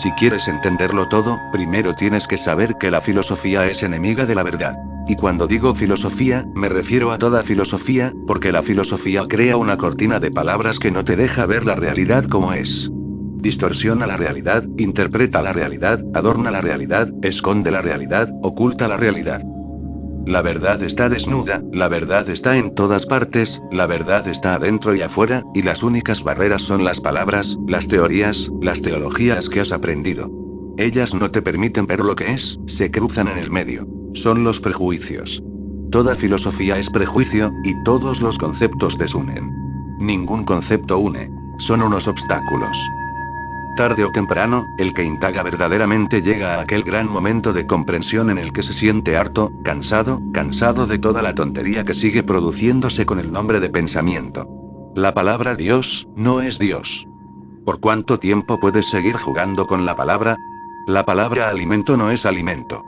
Si quieres entenderlo todo, primero tienes que saber que la filosofía es enemiga de la verdad. Y cuando digo filosofía, me refiero a toda filosofía, porque la filosofía crea una cortina de palabras que no te deja ver la realidad como es. Distorsiona la realidad, interpreta la realidad, adorna la realidad, esconde la realidad, oculta la realidad. La verdad está desnuda, la verdad está en todas partes, la verdad está adentro y afuera, y las únicas barreras son las palabras, las teorías, las teologías que has aprendido. Ellas no te permiten ver lo que es, se cruzan en el medio. Son los prejuicios. Toda filosofía es prejuicio, y todos los conceptos desunen. Ningún concepto une. Son unos obstáculos. Tarde o temprano, el que indaga verdaderamente llega a aquel gran momento de comprensión en el que se siente harto, cansado de toda la tontería que sigue produciéndose con el nombre de pensamiento. La palabra Dios, no es Dios. ¿Por cuánto tiempo puedes seguir jugando con la palabra? La palabra alimento no es alimento.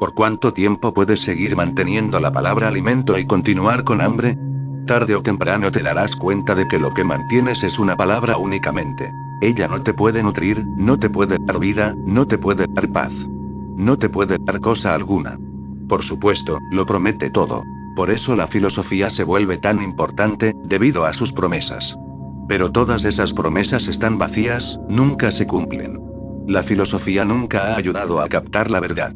¿Por cuánto tiempo puedes seguir manteniendo la palabra alimento y continuar con hambre? Tarde o temprano te darás cuenta de que lo que mantienes es una palabra únicamente. Ella no te puede nutrir, no te puede dar vida, no te puede dar paz. No te puede dar cosa alguna. Por supuesto, lo promete todo. Por eso la filosofía se vuelve tan importante, debido a sus promesas. Pero todas esas promesas están vacías, nunca se cumplen. La filosofía nunca ha ayudado a captar la verdad.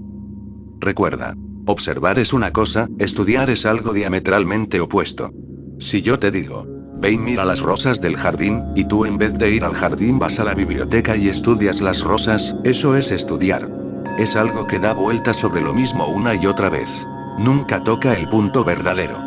Recuerda, observar es una cosa, estudiar es algo diametralmente opuesto. Si yo te digo, ve y mira las rosas del jardín, y tú en vez de ir al jardín vas a la biblioteca y estudias las rosas, eso es estudiar. Es algo que da vueltas sobre lo mismo una y otra vez. Nunca toca el punto verdadero.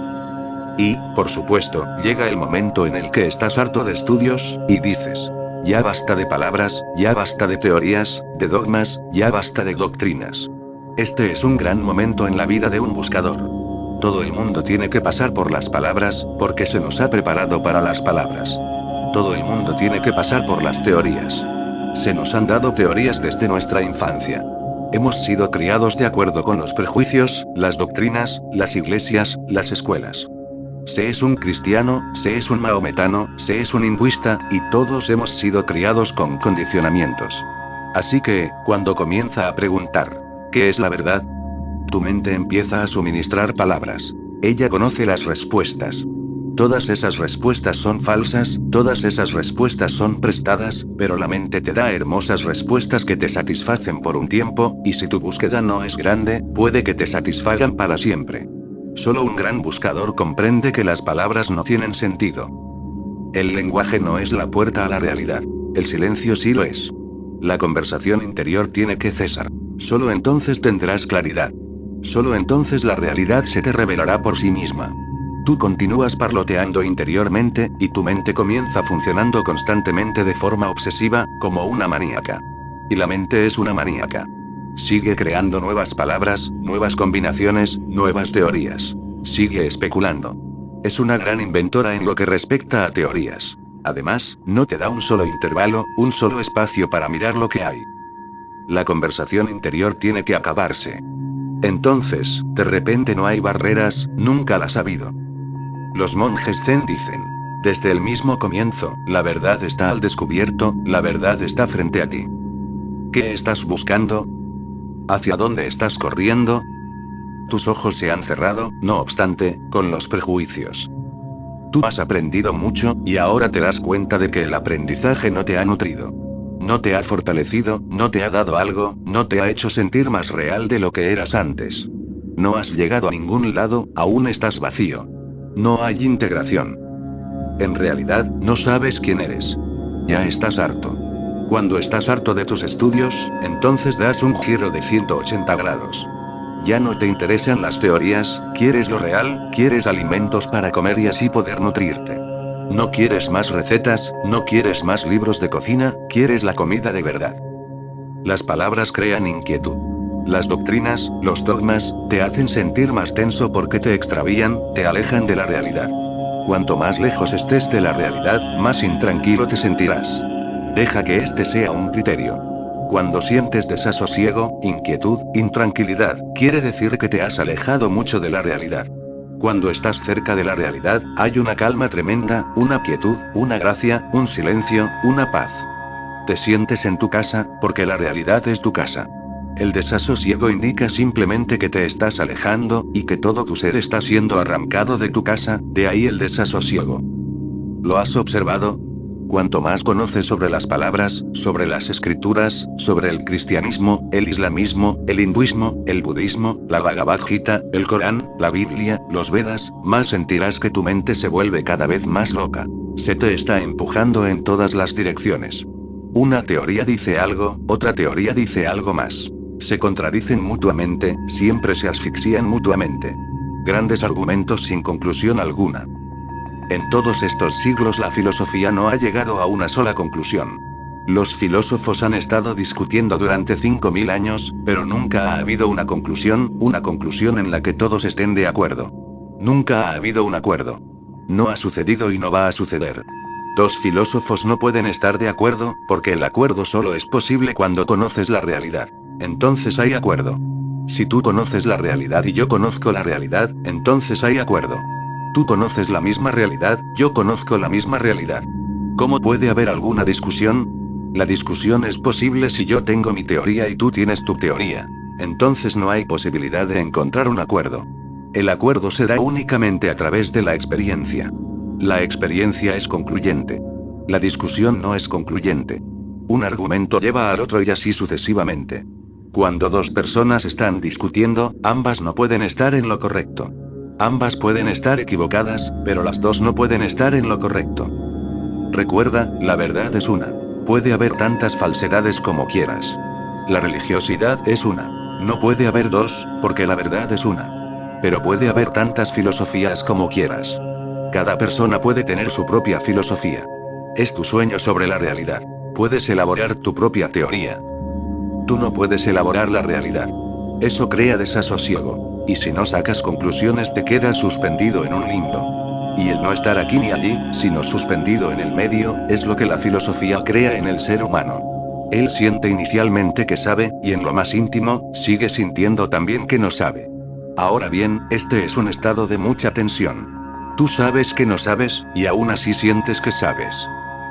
Y, por supuesto, llega el momento en el que estás harto de estudios, y dices, ya basta de palabras, ya basta de teorías, de dogmas, ya basta de doctrinas. Este es un gran momento en la vida de un buscador. Todo el mundo tiene que pasar por las palabras, porque se nos ha preparado para las palabras. Todo el mundo tiene que pasar por las teorías. Se nos han dado teorías desde nuestra infancia. Hemos sido criados de acuerdo con los prejuicios, las doctrinas, las iglesias, las escuelas. Se es un cristiano, se es un mahometano, se es un hinduista, y todos hemos sido criados con condicionamientos. Así que, cuando comienza a preguntar, ¿qué es la verdad? Tu mente empieza a suministrar palabras. Ella conoce las respuestas. Todas esas respuestas son falsas, todas esas respuestas son prestadas, pero la mente te da hermosas respuestas que te satisfacen por un tiempo, y si tu búsqueda no es grande, puede que te satisfagan para siempre. Solo un gran buscador comprende que las palabras no tienen sentido. El lenguaje no es la puerta a la realidad. El silencio sí lo es. La conversación interior tiene que cesar. Solo entonces tendrás claridad. Solo entonces la realidad se te revelará por sí misma. Tú continúas parloteando interiormente, y tu mente comienza funcionando constantemente de forma obsesiva, como una maníaca. Y la mente es una maníaca. Sigue creando nuevas palabras, nuevas combinaciones, nuevas teorías. Sigue especulando. Es una gran inventora en lo que respecta a teorías. Además, no te da un solo intervalo, un solo espacio para mirar lo que hay. La conversación interior tiene que acabarse. Entonces, de repente no hay barreras, nunca las ha habido. Los monjes zen dicen, desde el mismo comienzo, la verdad está al descubierto, la verdad está frente a ti. ¿Qué estás buscando? ¿Hacia dónde estás corriendo? Tus ojos se han cerrado, no obstante, con los prejuicios. Tú has aprendido mucho, y ahora te das cuenta de que el aprendizaje no te ha nutrido. No te ha fortalecido, no te ha dado algo, no te ha hecho sentir más real de lo que eras antes. No has llegado a ningún lado, aún estás vacío. No hay integración. En realidad, no sabes quién eres. Ya estás harto. Cuando estás harto de tus estudios, entonces das un giro de 180 grados. Ya no te interesan las teorías, quieres lo real, quieres alimentos para comer y así poder nutrirte. No quieres más recetas, no quieres más libros de cocina, quieres la comida de verdad. Las palabras crean inquietud. Las doctrinas, los dogmas, te hacen sentir más tenso porque te extravían, te alejan de la realidad. Cuanto más lejos estés de la realidad, más intranquilo te sentirás. Deja que este sea un criterio. Cuando sientes desasosiego, inquietud, intranquilidad, quiere decir que te has alejado mucho de la realidad. Cuando estás cerca de la realidad, hay una calma tremenda, una quietud, una gracia, un silencio, una paz. Te sientes en tu casa, porque la realidad es tu casa. El desasosiego indica simplemente que te estás alejando, y que todo tu ser está siendo arrancado de tu casa, de ahí el desasosiego. ¿Lo has observado? Cuanto más conoces sobre las palabras, sobre las escrituras, sobre el cristianismo, el islamismo, el hinduismo, el budismo, la Bhagavad Gita, el Corán, la Biblia, los Vedas, más sentirás que tu mente se vuelve cada vez más loca. Se te está empujando en todas las direcciones. Una teoría dice algo, otra teoría dice algo más. Se contradicen mutuamente, siempre se asfixian mutuamente. Grandes argumentos sin conclusión alguna. En todos estos siglos la filosofía no ha llegado a una sola conclusión. Los filósofos han estado discutiendo durante 5000 años, pero nunca ha habido una conclusión en la que todos estén de acuerdo. Nunca ha habido un acuerdo. No ha sucedido y no va a suceder. Dos filósofos no pueden estar de acuerdo, porque el acuerdo solo es posible cuando conoces la realidad. Entonces hay acuerdo. Si tú conoces la realidad y yo conozco la realidad, entonces hay acuerdo. Tú conoces la misma realidad, yo conozco la misma realidad. ¿Cómo puede haber alguna discusión? La discusión es posible si yo tengo mi teoría y tú tienes tu teoría. Entonces no hay posibilidad de encontrar un acuerdo. El acuerdo se da únicamente a través de la experiencia. La experiencia es concluyente. La discusión no es concluyente. Un argumento lleva al otro y así sucesivamente. Cuando dos personas están discutiendo, ambas no pueden estar en lo correcto. Ambas pueden estar equivocadas, pero las dos no pueden estar en lo correcto. Recuerda, la verdad es una. Puede haber tantas falsedades como quieras. La religiosidad es una. No puede haber dos, porque la verdad es una. Pero puede haber tantas filosofías como quieras. Cada persona puede tener su propia filosofía. Es tu sueño sobre la realidad. Puedes elaborar tu propia teoría. Tú no puedes elaborar la realidad. Eso crea desasosiego. Y si no sacas conclusiones te quedas suspendido en un limbo. Y el no estar aquí ni allí, sino suspendido en el medio, es lo que la filosofía crea en el ser humano. Él siente inicialmente que sabe, y en lo más íntimo, sigue sintiendo también que no sabe. Ahora bien, este es un estado de mucha tensión. Tú sabes que no sabes, y aún así sientes que sabes.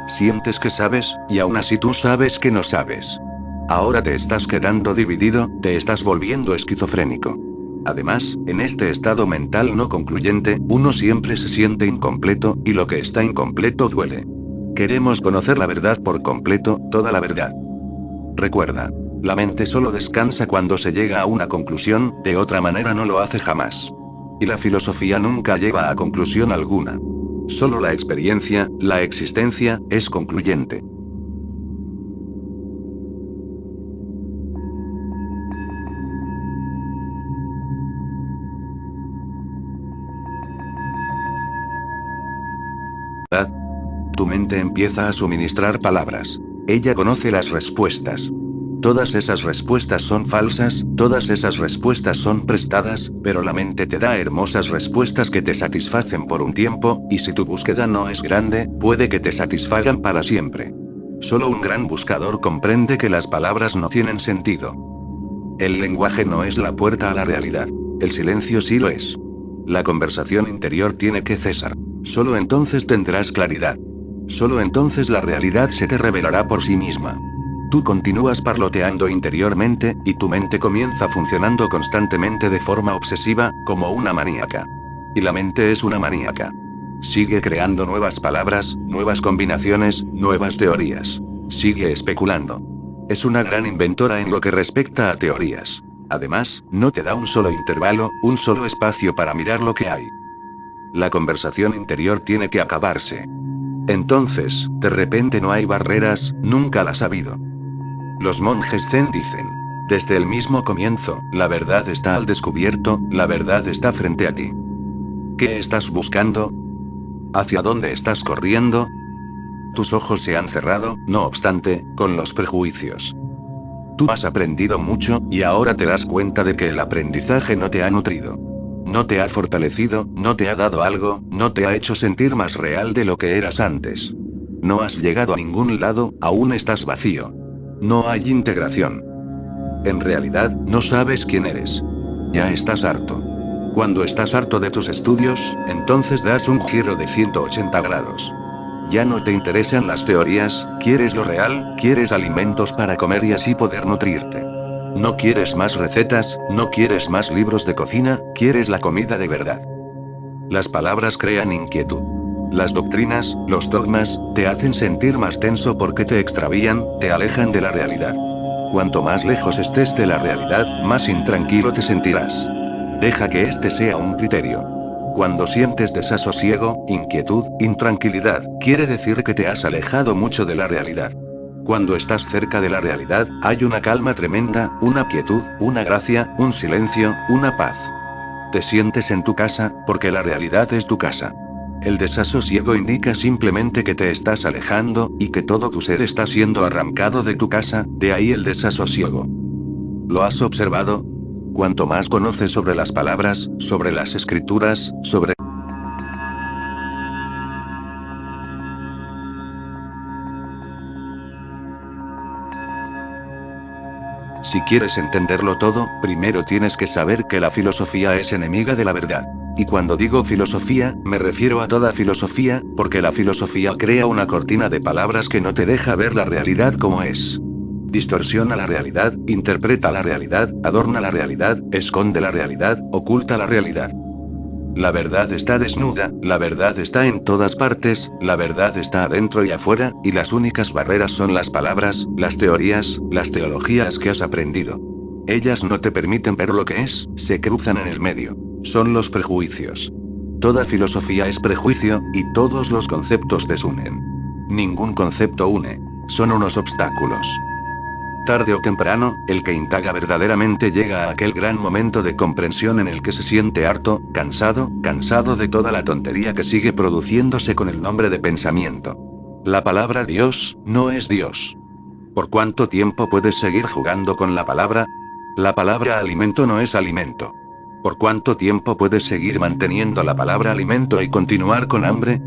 Sientes que sabes, y aún así tú sabes que no sabes. Ahora te estás quedando dividido, te estás volviendo esquizofrénico. Además, en este estado mental no concluyente, uno siempre se siente incompleto, y lo que está incompleto duele. Queremos conocer la verdad por completo, toda la verdad. Recuerda, la mente solo descansa cuando se llega a una conclusión, de otra manera no lo hace jamás. Y la filosofía nunca lleva a conclusión alguna. Solo la experiencia, la existencia, es concluyente. Tu mente empieza a suministrar palabras. Ella conoce las respuestas. Todas esas respuestas son falsas, todas esas respuestas son prestadas, pero la mente te da hermosas respuestas que te satisfacen por un tiempo, y si tu búsqueda no es grande, puede que te satisfagan para siempre. Solo un gran buscador comprende que las palabras no tienen sentido. El lenguaje no es la puerta a la realidad. El silencio sí lo es. La conversación interior tiene que cesar. Solo entonces tendrás claridad. Solo entonces la realidad se te revelará por sí misma. Tú continúas parloteando interiormente, y tu mente comienza funcionando constantemente de forma obsesiva, como una maníaca. Y la mente es una maníaca. Sigue creando nuevas palabras, nuevas combinaciones, nuevas teorías. Sigue especulando. Es una gran inventora en lo que respecta a teorías. Además, no te da un solo intervalo, un solo espacio para mirar lo que hay. La conversación interior tiene que acabarse. Entonces, de repente no hay barreras, nunca las ha habido. Los monjes zen dicen: desde el mismo comienzo, la verdad está al descubierto, la verdad está frente a ti. ¿Qué estás buscando? ¿Hacia dónde estás corriendo? Tus ojos se han cerrado, no obstante, con los prejuicios. Tú has aprendido mucho, y ahora te das cuenta de que el aprendizaje no te ha nutrido. No te ha fortalecido, no te ha dado algo, no te ha hecho sentir más real de lo que eras antes. No has llegado a ningún lado, aún estás vacío. No hay integración. En realidad, no sabes quién eres. Ya estás harto. Cuando estás harto de tus estudios, entonces das un giro de 180 grados. Ya no te interesan las teorías, quieres lo real, quieres alimentos para comer y así poder nutrirte. No quieres más recetas, no quieres más libros de cocina, quieres la comida de verdad. Las palabras crean inquietud. Las doctrinas, los dogmas, te hacen sentir más tenso porque te extravían, te alejan de la realidad. Cuanto más lejos estés de la realidad, más intranquilo te sentirás. Deja que este sea un criterio. Cuando sientes desasosiego, inquietud, intranquilidad, quiere decir que te has alejado mucho de la realidad. Cuando estás cerca de la realidad, hay una calma tremenda, una quietud, una gracia, un silencio, una paz. Te sientes en tu casa, porque la realidad es tu casa. El desasosiego indica simplemente que te estás alejando, y que todo tu ser está siendo arrancado de tu casa, de ahí el desasosiego. ¿Lo has observado? Cuanto más conoces sobre las palabras, sobre las escrituras, sobre... Si quieres entenderlo todo, primero tienes que saber que la filosofía es enemiga de la verdad. Y cuando digo filosofía, me refiero a toda filosofía, porque la filosofía crea una cortina de palabras que no te deja ver la realidad como es. Distorsiona la realidad, interpreta la realidad, adorna la realidad, esconde la realidad, oculta la realidad. La verdad está desnuda, la verdad está en todas partes, la verdad está adentro y afuera, y las únicas barreras son las palabras, las teorías, las teologías que has aprendido. Ellas no te permiten ver lo que es, se cruzan en el medio. Son los prejuicios. Toda filosofía es prejuicio, y todos los conceptos desunen. Ningún concepto une. Son unos obstáculos. Tarde o temprano, el que indaga verdaderamente llega a aquel gran momento de comprensión en el que se siente harto, cansado de toda la tontería que sigue produciéndose con el nombre de pensamiento. La palabra Dios, no es Dios. ¿Por cuánto tiempo puedes seguir jugando con la palabra? La palabra alimento no es alimento. ¿Por cuánto tiempo puedes seguir manteniendo la palabra alimento y continuar con hambre?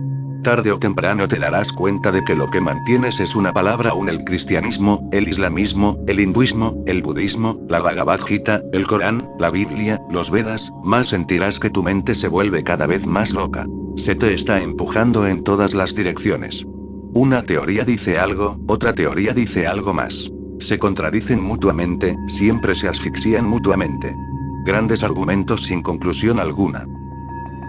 Tarde o temprano te darás cuenta de que lo que mantienes es una palabra aún: el cristianismo, el islamismo, el hinduismo, el budismo, la Bhagavad Gita, el Corán, la Biblia, los Vedas, más sentirás que tu mente se vuelve cada vez más loca. Se te está empujando en todas las direcciones. Una teoría dice algo, otra teoría dice algo más. Se contradicen mutuamente, siempre se asfixian mutuamente. Grandes argumentos sin conclusión alguna.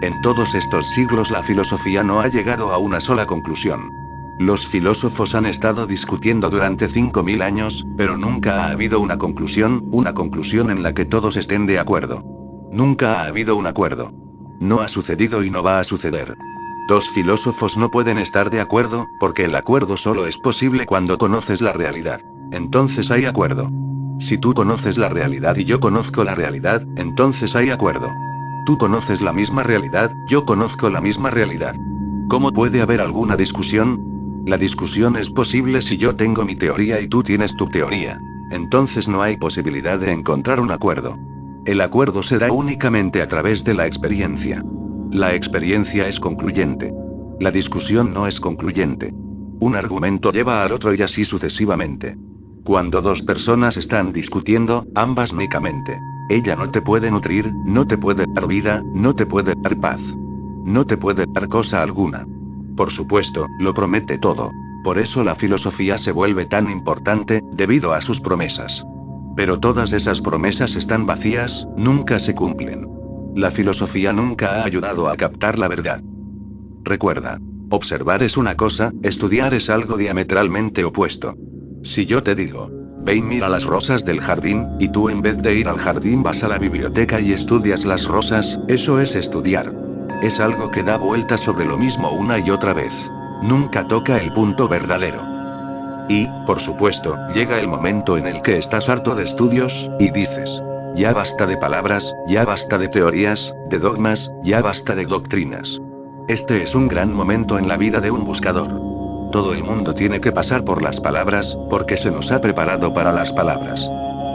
En todos estos siglos la filosofía no ha llegado a una sola conclusión. Los filósofos han estado discutiendo durante 5000 años, pero nunca ha habido una conclusión en la que todos estén de acuerdo. Nunca ha habido un acuerdo. No ha sucedido y no va a suceder. Dos filósofos no pueden estar de acuerdo, porque el acuerdo solo es posible cuando conoces la realidad. Entonces hay acuerdo. Si tú conoces la realidad y yo conozco la realidad, entonces hay acuerdo. Tú conoces la misma realidad, yo conozco la misma realidad. ¿Cómo puede haber alguna discusión? La discusión es posible si yo tengo mi teoría y tú tienes tu teoría. Entonces no hay posibilidad de encontrar un acuerdo. El acuerdo se da únicamente a través de la experiencia. La experiencia es concluyente. La discusión no es concluyente. Un argumento lleva al otro y así sucesivamente. Cuando dos personas están discutiendo, ambas únicamente. Ella no te puede nutrir, no te puede dar vida, no te puede dar paz. No te puede dar cosa alguna. Por supuesto, lo promete todo. Por eso la filosofía se vuelve tan importante, debido a sus promesas. Pero todas esas promesas están vacías, nunca se cumplen. La filosofía nunca ha ayudado a captar la verdad. Recuerda, observar es una cosa, estudiar es algo diametralmente opuesto. Si yo te digo, ve y mira las rosas del jardín, y tú en vez de ir al jardín vas a la biblioteca y estudias las rosas, eso es estudiar. Es algo que da vueltas sobre lo mismo una y otra vez. Nunca toca el punto verdadero. Y, por supuesto, llega el momento en el que estás harto de estudios, y dices, ya basta de palabras, ya basta de teorías, de dogmas, ya basta de doctrinas. Este es un gran momento en la vida de un buscador. Todo el mundo tiene que pasar por las palabras, porque se nos ha preparado para las palabras.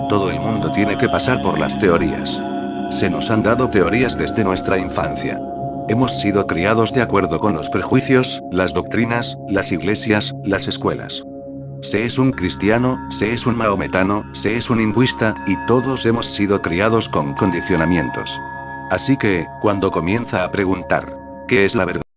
Todo el mundo tiene que pasar por las teorías. Se nos han dado teorías desde nuestra infancia. Hemos sido criados de acuerdo con los prejuicios, las doctrinas, las iglesias, las escuelas. Se es un cristiano, se es un mahometano, se es un hinduista, y todos hemos sido criados con condicionamientos. Así que, cuando comienza a preguntar, ¿qué es la verdad?